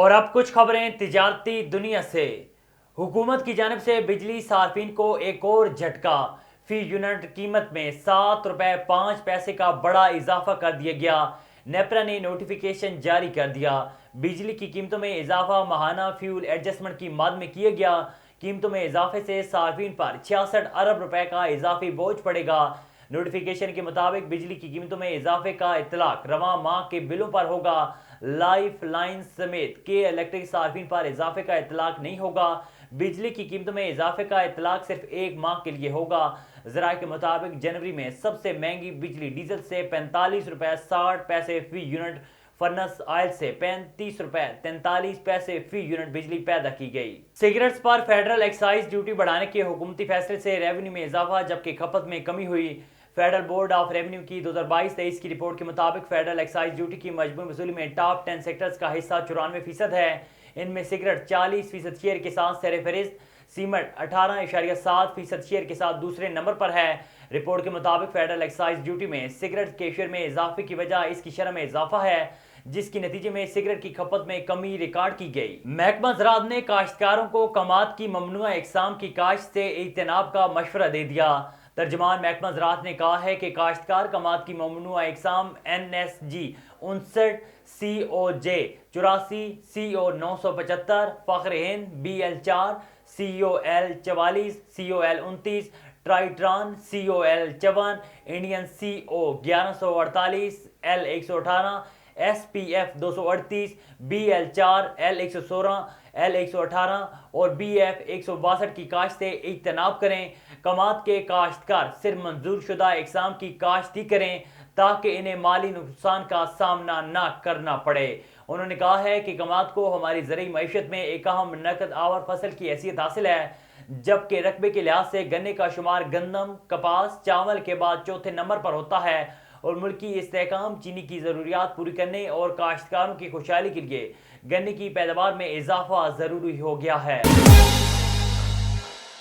اور اب کچھ خبریں تجارتی دنیا سے۔ حکومت کی جانب سے بجلی صارفین کو ایک اور جھٹکا، فی یونٹ قیمت میں 7 روپے 5 پیسے کا بڑا اضافہ کر دیا گیا۔ نیپرا نے نوٹیفیکیشن جاری کر دیا۔ بجلی کی قیمتوں میں اضافہ ماہانہ فیول ایڈجسٹمنٹ کی مد میں کیا گیا۔ قیمتوں میں اضافے سے صارفین پر 66 ارب روپے کا اضافی بوجھ پڑے گا۔ نوٹیفیکیشن کے مطابق بجلی کی قیمتوں میں اضافے کا اطلاق رواں ماہ کے بلوں پر ہوگا۔ لائف لائن سمیت کے الیکٹرک صارفین پر اضافے کا اطلاق نہیں ہوگا۔ بجلی کی قیمتوں میں اضافے کا اطلاق صرف ایک ماہ کے لیے ہوگا۔ ذرائع کے مطابق جنوری میں سب سے مہنگی بجلی ڈیزل سے 45 روپے 60 پیسے فی یونٹ، فرنس آئل سے 35 روپے 43 پیسے فی یونٹ بجلی پیدا کی گئی۔ سگریٹس پر فیڈرل ایکسائز ڈیوٹی بڑھانے کے حکومتی فیصلے سے ریونیو میں اضافہ جبکہ کھپت میں کمی ہوئی۔ فیڈرل بورڈ آف ریونیو کی 2022-23 کی رپورٹ کے مطابق فیڈرل ایکسائز ڈیوٹی کی مجموعی وصولی میں ٹاپ 10 سیکٹرز کا حصہ 94% ہے۔ ان میں سگریٹ 40% شیئر کے ساتھ سر فہرست، سیمنٹ 18.7% شیئر کے ساتھ دوسرے نمبر پر ہے۔ رپورٹ کے مطابق فیڈرل ایکسائز ڈیوٹی میں سگریٹ کے شیئر میں اضافے کی وجہ اس کی شرح میں اضافہ ہے، جس کے نتیجے میں سگریٹ کی کھپت میں کمی ریکارڈ کی گئی۔ محکمہ زراعت نے کاشتکاروں کو کماد کی ممنوعہ اقسام کی کاشت سے اجتناب کا مشورہ دے دیا۔ ترجمان محکمہ زراعت نے کہا ہے کہ کاشتکار کماد کی ممنوعہ اقسام NSG 59، COJ 84، CO 975، فخر ہند BL 4، COL 44، COL 29، ٹرائیٹران COL 54، Indian CO 1148، L 118، SPF 238، BL 4، L 116، L 118 اور BF 162 کی کاشت سے اجتناب کریں۔ کماد کے کاشتکار صرف منظور شدہ اقسام کی کاشت ہی کریں تاکہ انہیں مالی نقصان کا سامنا نہ کرنا پڑے۔ انہوں نے کہا ہے کہ کماد کو ہماری زرعی معیشت میں ایک اہم نقد آور فصل کی حیثیت حاصل ہے، جبکہ رقبے کے لحاظ سے گنے کا شمار گندم، کپاس، چاول کے بعد چوتھے نمبر پر ہوتا ہے، اور ملکی استحکام چینی کی ضروریات پوری کرنے اور کاشتکاروں کی خوشحالی کے لیے گنے کی پیداوار میں اضافہ ضروری ہو گیا ہے۔